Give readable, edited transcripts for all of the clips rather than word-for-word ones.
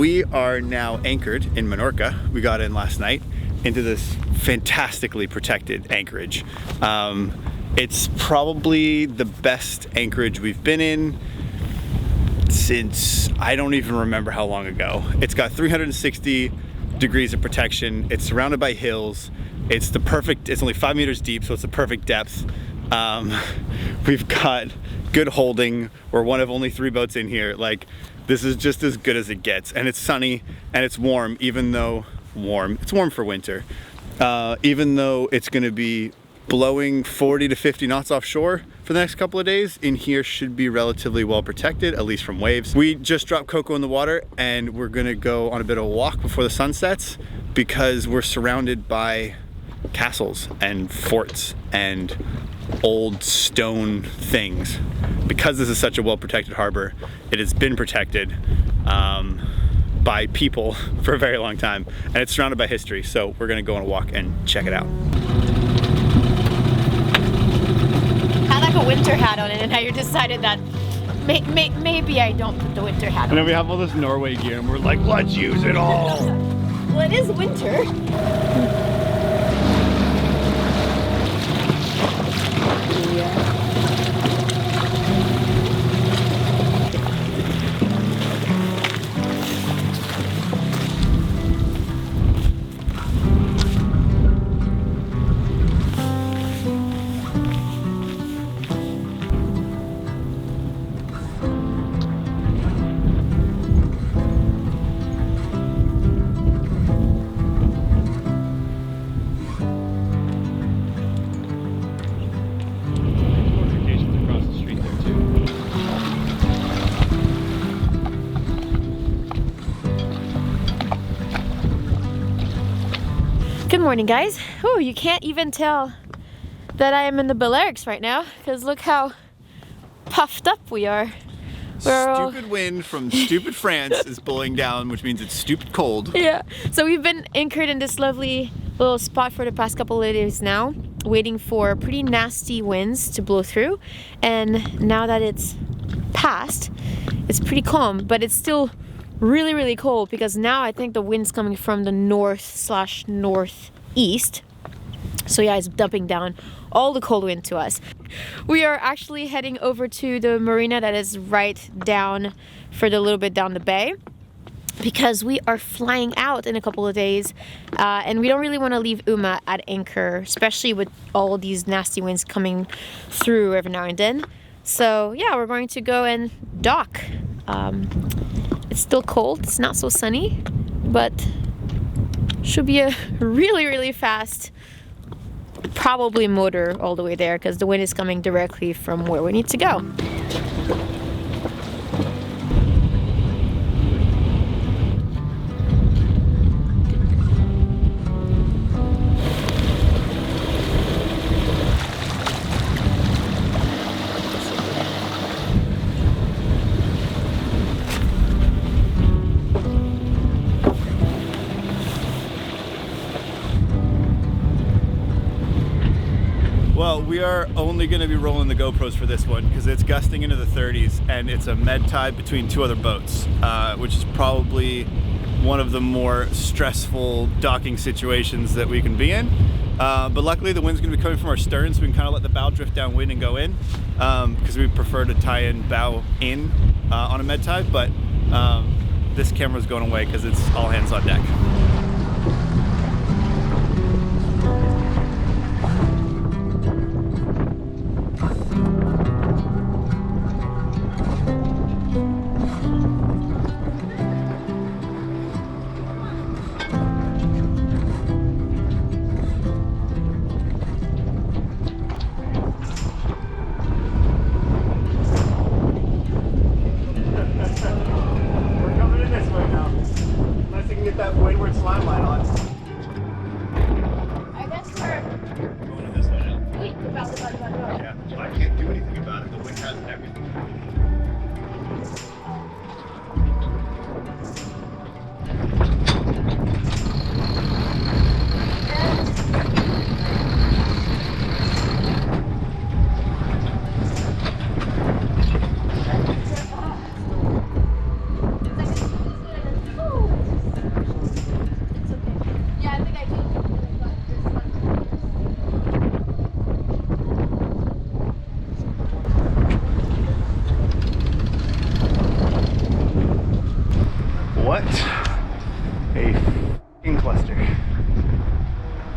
We are now anchored in Menorca. We got in last night into this fantastically protected anchorage. It's probably the best anchorage we've been in since I don't even remember how long ago. It's got 360 degrees of protection. It's surrounded by hills. It's only 5 meters deep, so it's the perfect depth. We've got good holding. We're one of only 3 boats in here. Like, this is just as good as it gets. And it's sunny and it's warm, even though it's warm for winter. Even though it's gonna be blowing 40 to 50 knots offshore for the next couple of days, in here should be relatively well protected, at least from waves. We just dropped Coco in the water and we're gonna go on a bit of a walk before the sun sets because we're surrounded by castles and forts and old stone things. Because this is such a well protected harbor, it has been protected by people for a very long time, and it's surrounded by history. So we're gonna go on a walk and check it out. I had like a winter hat on it, and now you decided that maybe I don't put the winter hat on. And then we have all this Norway gear and we're like, let's use it all. Well, it is winter. Good morning, guys. Oh, you can't even tell that I am in the Balearics right now because look how puffed up we are. Stupid wind from stupid France is blowing down, which means it's stupid cold. Yeah, so we've been anchored in this lovely little spot for the past couple of days now, waiting for pretty nasty winds to blow through. And now that it's passed, it's pretty calm, but it's still really, really cold because now I think the wind's coming from the north/northeast. So yeah, it's dumping down all the cold wind to us. We are actually heading over to the marina that is right down, further a little bit down the bay, because we are flying out in a couple of days, and we don't really want to leave Uma at anchor, especially with all these nasty winds coming through every now and then. So yeah, we're going to go and dock. It's still cold, it's not so sunny, but should be a really, really fast, probably motor all the way there because the wind is coming directly from where we need to go. Well, we are only going to be rolling the GoPros for this one because it's gusting into the 30s and it's a med tide between 2 other boats, which is probably one of the more stressful docking situations that we can be in. But luckily the wind's going to be coming from our stern, so we can kind of let the bow drift downwind and go in, because we prefer to tie in bow in on a med tide, but this camera's going away because it's all hands on deck. We're coming in this way now. Unless you can get that windward slime line on. What a f***ing cluster.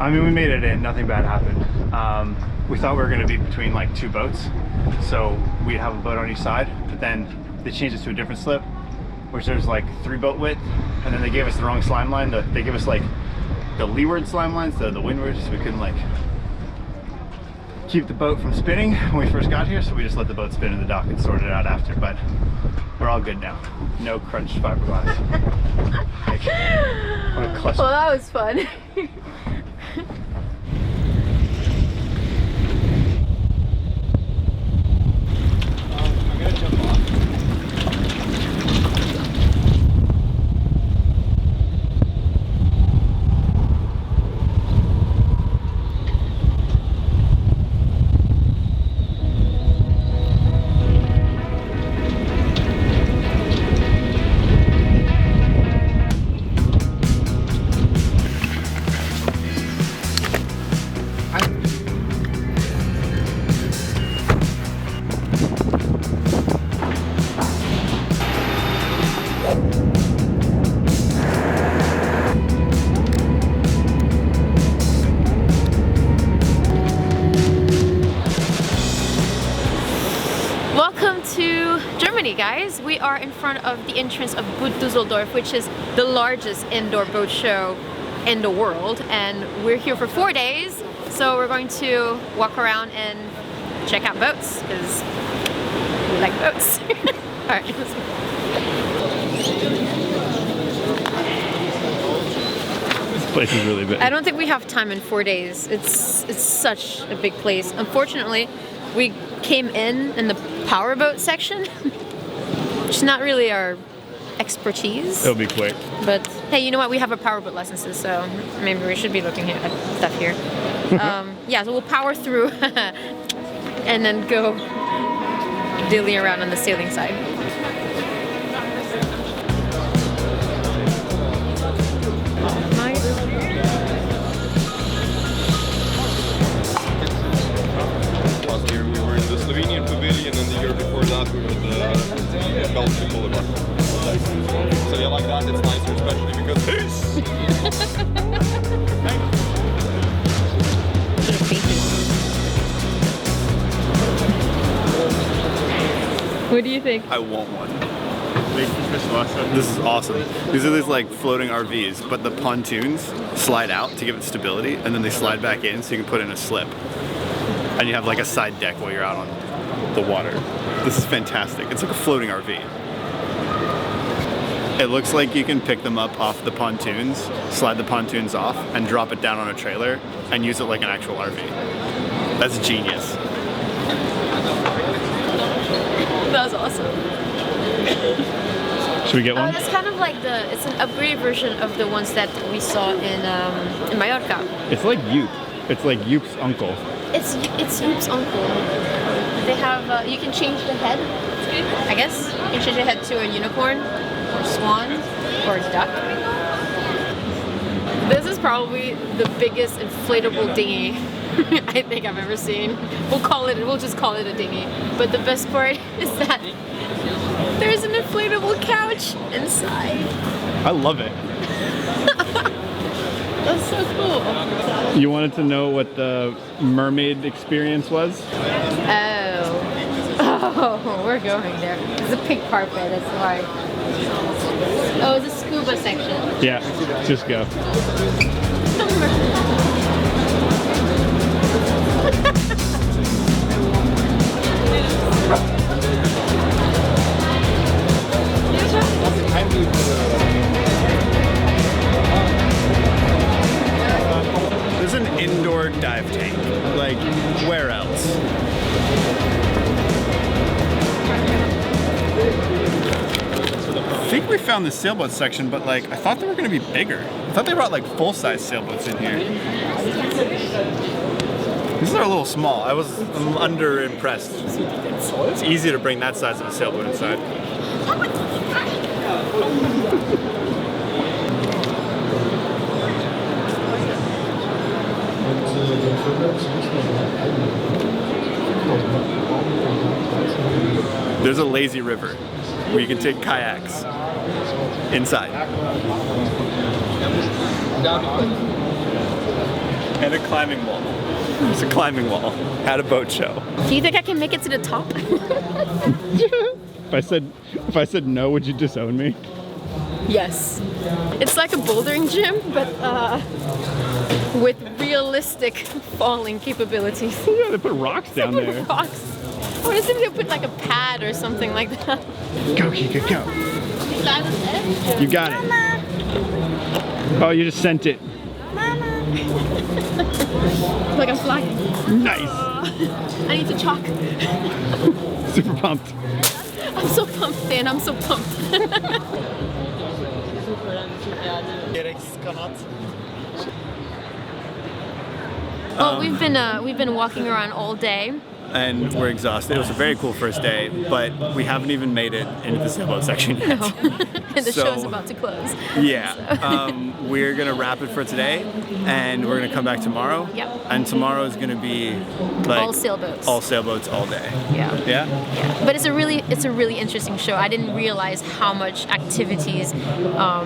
I mean, we made it in, nothing bad happened. We thought we were gonna be between like 2 boats, so we'd have a boat on each side, but then they changed it to a different slip, which there's like 3 boat width, and then they gave us the wrong slime line. They gave us like the leeward slime lines, the windward, so we couldn't like keep the boat from spinning when we first got here, so we just let the boat spin in the dock and sorted it out after, but we're all good now. No crunched fiberglass. Like, what a cluster. Well, that was fun. I'm gonna jump off. Welcome to Germany, guys. We are in front of the entrance of Boot Düsseldorf, which is the largest indoor boat show in the world, and we're here for 4 days, so we're going to walk around and check out boats because we like boats. All right, let's go. This place is really big. I don't think we have time in 4 days. It's such a big place. Unfortunately, we came in the powerboat section, which is not really our expertise. It'll be quick. But hey, you know what? We have our powerboat licenses, so maybe we should be looking at stuff here. Yeah, so we'll power through and then go dilly around on the sailing side. Last year we were in the Slovenian pavilion, and the year before that we were at the Belgian Boulevard. So yeah, like that, it's nicer, especially because What do you think? I want one. This is awesome. These are these like floating RVs, but the pontoons slide out to give it stability, and then they slide back in so you can put in a slip. And you have like a side deck while you're out on the water. This is fantastic. It's like a floating RV. It looks like you can pick them up off the pontoons, slide the pontoons off, and drop it down on a trailer and use it like an actual RV. That's genius. That was awesome. Should we get one? It's kind of like it's an upgraded version of the ones that we saw in Mallorca. It's like Yoop. It's like Yoop's uncle. It's Yoop's uncle. They have, you can change the head, I guess. You can change the head to a unicorn, or swan, or a duck. This is probably the biggest inflatable dinghy I think I've ever seen. We'll just call it a dinghy. But the best part is that there's an inflatable couch inside. I love it. That's so cool. You wanted to know what the mermaid experience was? Oh, we're going there. It's a pink carpet, that's why. Oh, it's a scuba section. Yeah, just go. There's an indoor dive tank. Like, where else? I think we found the sailboat section, but like, I thought they were gonna be bigger. I thought they brought like full-size sailboats in here. These are a little small. I'm under-impressed. It's easy to bring that size of a sailboat inside. There's a lazy river where you can take kayaks. inside. And a climbing wall. It's a climbing wall at a boat show. Do you think I can make it to the top? If I said no, would you disown me? Yes. It's like a bouldering gym, but with realistic falling capabilities. Oh yeah, they put rocks down They there. put rocks. What if they put like a pad or something like that? Go, Kika, go. You got it. Oh, you just sent it. Like I'm flying. Nice. I need to chalk. Super pumped. I'm so pumped, Dan. I'm so pumped. Oh, we've been walking around all day. And we're exhausted. It was a very cool first day, but we haven't even made it into the sailboat section yet. No. And the So- show's about to close. Yeah. We're gonna wrap it for today, and we're gonna come back tomorrow. Yep. And tomorrow is gonna be like All sailboats. all sailboats all day. Yeah. Yeah. Yeah. But it's a really interesting show. I didn't realize how much activities a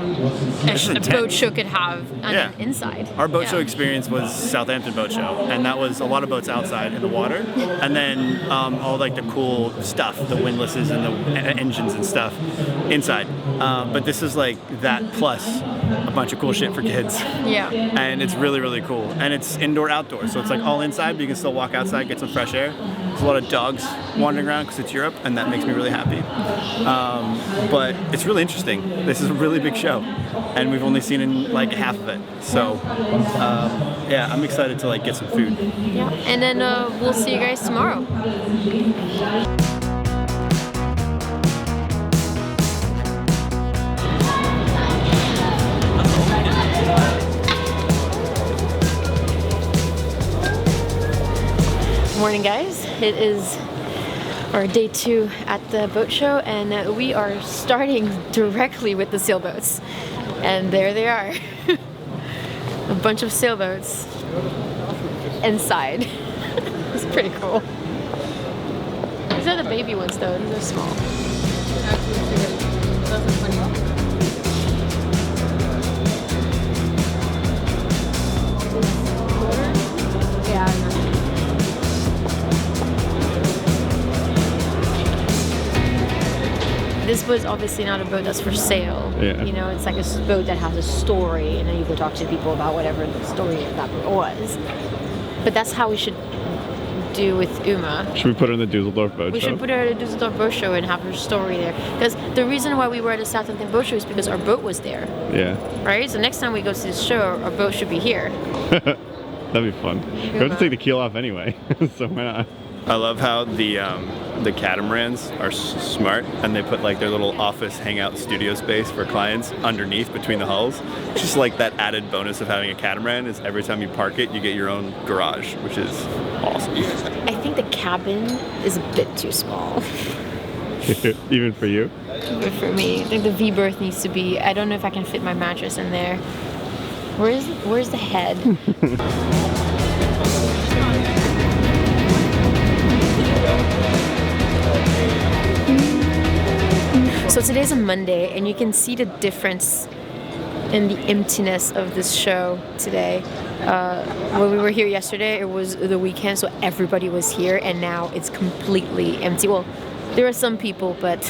intense. boat show could have Yeah. inside. Our boat Yeah. show experience was Southampton Boat Show, and that was a lot of boats outside in the water, and then all like the cool stuff, the windlasses and the engines and stuff inside. But this is like that plus a bunch of cool shit for kids. Yeah. And it's really, really cool. And it's indoor outdoor, so it's like all inside, but you can still walk outside, get some fresh air. There's a lot of dogs wandering around because it's Europe, and that makes me really happy. But it's really interesting. This is a really big show, and we've only seen in like half of it. So yeah, I'm excited to like get some food. Yeah. And then we'll see you guys tomorrow. Morning, guys. It is our day 2 at the boat show, and we are starting directly with the sailboats. And there they are. A bunch of sailboats inside. It's pretty cool. These are the baby ones though, these are small. Yeah. This boat's obviously not a boat that's for sale. Yeah. You know, it's like a boat that has a story, and then you go talk to people about whatever the story of that boat was. But that's how we should do with Uma. Should we put her in the Düsseldorf boat We show? should put her at a Düsseldorf boat show and have her story there. Because the reason why we were at a Southampton boat show is because our boat was there, Yeah. right? So next time we go to this show, our boat should be here. That'd be fun. We have to take the keel off anyway, so why not? I love how the catamarans are smart, and they put like their little office hangout studio space for clients underneath between the hulls. Just like that added bonus of having a catamaran is every time you park it, you get your own garage, which is awesome. I think the cabin is a bit too small. Even for you? But for me, I think the V berth needs to be. I don't know if I can fit my mattress in there. Where's the head? So today's a Monday, and you can see the difference in the emptiness of this show today. When we were here yesterday, it was the weekend, so everybody was here, and now it's completely empty. Well, there are some people, but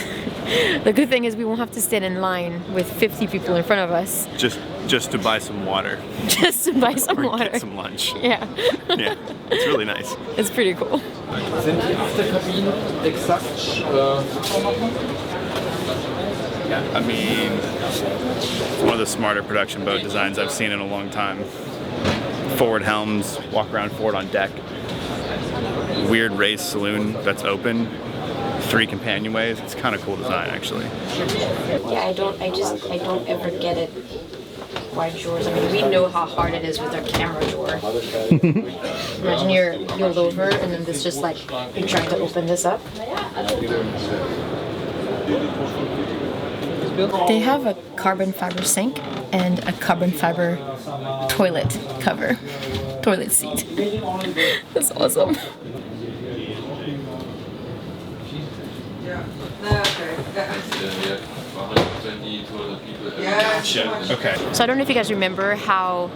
the good thing is we won't have to stand in line with 50 people in front of us Just to buy some water just to buy some or water. get some lunch. Yeah, Yeah, it's really nice. it's pretty cool. Sind die Achterkabinen exakt? Yeah, I mean, it's one of the smarter production boat designs I've seen in a long time. Forward helms, walk around forward on deck. Weird raised saloon that's open. 3 companionways. It's kind of cool design, actually. Yeah, I don't ever get it. Why drawers? I mean, we know how hard it is with our camera drawer. Imagine you're keeled over, and then this just like you're trying to open this up. They have a carbon fiber sink and a carbon fiber toilet cover, toilet seat. That's awesome. Okay. So I don't know if you guys remember how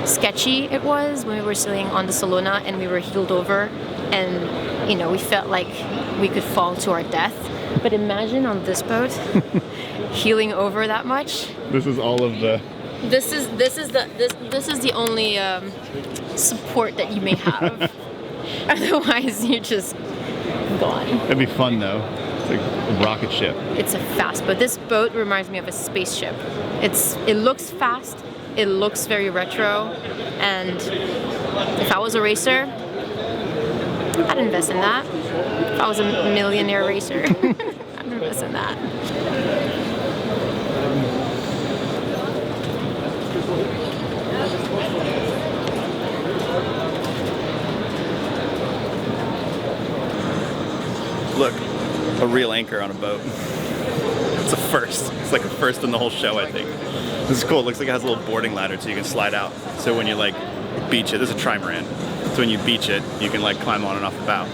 sketchy it was when we were sailing on the Salona and we were heeled over and, you know, we felt like we could fall to our death. But imagine on this boat, heeling over that much. This is all of the... This is the only support that you may have. Otherwise, you're just gone. It'd be fun though. It's like a rocket ship. It's a fast boat. This boat reminds me of a spaceship. It looks fast. It looks very retro. And if I was a racer, I'd invest in that. If I was a millionaire racer, I'd invest in that. Look, a real anchor on a boat. It's a first. It's like a first in the whole show, I think. This is cool. It looks like it has a little boarding ladder so you can slide out. So when you like beach it, this is a trimaran. So when you beach it, you can like climb on and off the bow.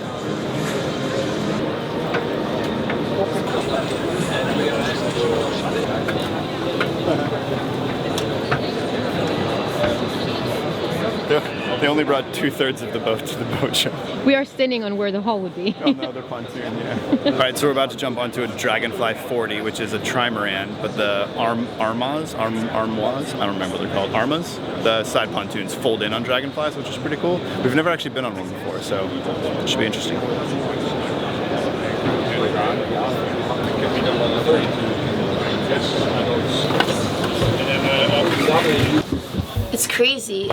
They only brought 2/3 of the boat to the boat show. We are standing on where the hull would be. Oh no, they're pontoon, yeah. Alright, so we're about to jump onto a Dragonfly 40, which is a trimaran, but the armoires, I don't remember what they're called, armas, the side pontoons fold in on Dragonflies, which is pretty cool. We've never actually been on one before, so it should be interesting. It's crazy.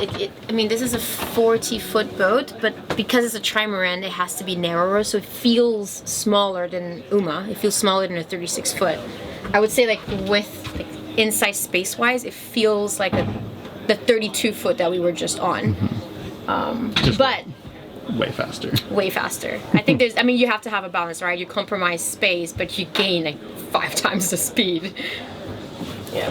I mean, this is a 40-foot boat, but because it's a trimaran, it has to be narrower, so it feels smaller than Uma. It feels smaller than a 36-foot. I would say, like, with inside space-wise, it feels like the 32-foot that we were just on. But way faster. Way faster. I think you have to have a balance, right? You compromise space, but you gain like 5 times the speed. Yeah.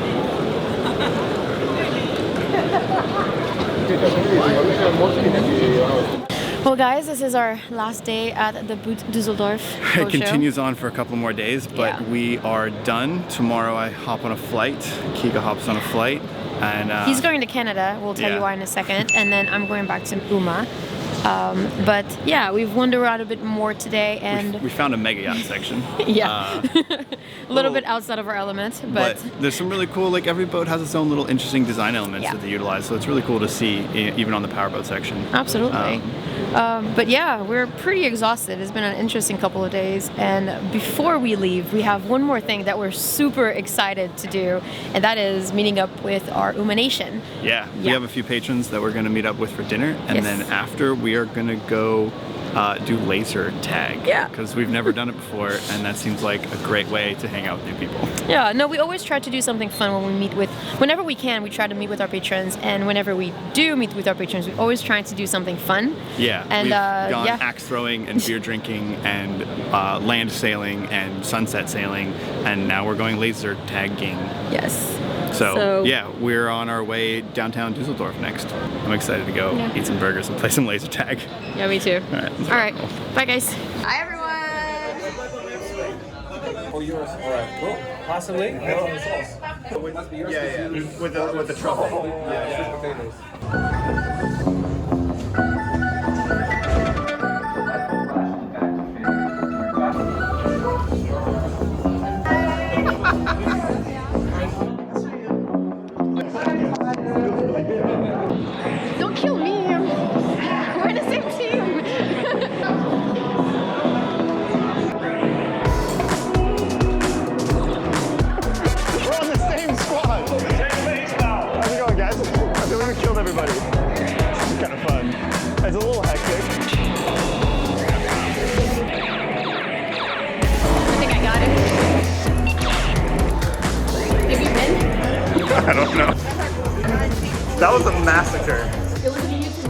Well guys, this is our last day at the Boot Düsseldorf boat It continues on for a couple more days, but we are done. Tomorrow I hop on a flight, Kika hops on a flight, and he's going to Canada, we'll tell you why in a second, and then I'm going back to Uma. But yeah, we've wandered around a bit more today, and we found a mega yacht section. Yeah, a little bit outside of our element, but there's some really cool. Like every boat has its own little interesting design elements that they utilize, so it's really cool to see, even on the powerboat section. Absolutely. But yeah, we're pretty exhausted. It's been an interesting couple of days, and before we leave, we have one more thing that we're super excited to do, and that is meeting up with our Uma Nation. Yeah, we have a few patrons that we're going to meet up with for dinner, and then after we are going to go do laser tag. Yeah. Because we've never done it before, and that seems like a great way to hang out with new people. Yeah, no, we always try to do something fun when we meet with, whenever we can, we try to meet with our patrons, and whenever we do meet with our patrons, we're always trying to do something fun. Yeah, and we've gone axe throwing and beer drinking and land sailing and sunset sailing, and now we're going laser tagging. Yes. So yeah, we're on our way downtown Düsseldorf next. I'm excited to go eat some burgers and play some laser tag. Yeah, me too. All right. Bye, guys. Hi, everyone. Oh, yours. All right. Cool. Possibly. Yeah. With the truffle. Don't kill me. We're in the same team. We're on the same squad. How's it going, guys? I feel like we killed everybody. It's kind of fun. It's a little hectic. I think I got it. Have you been? I don't know. That was a massacre. It was a YouTube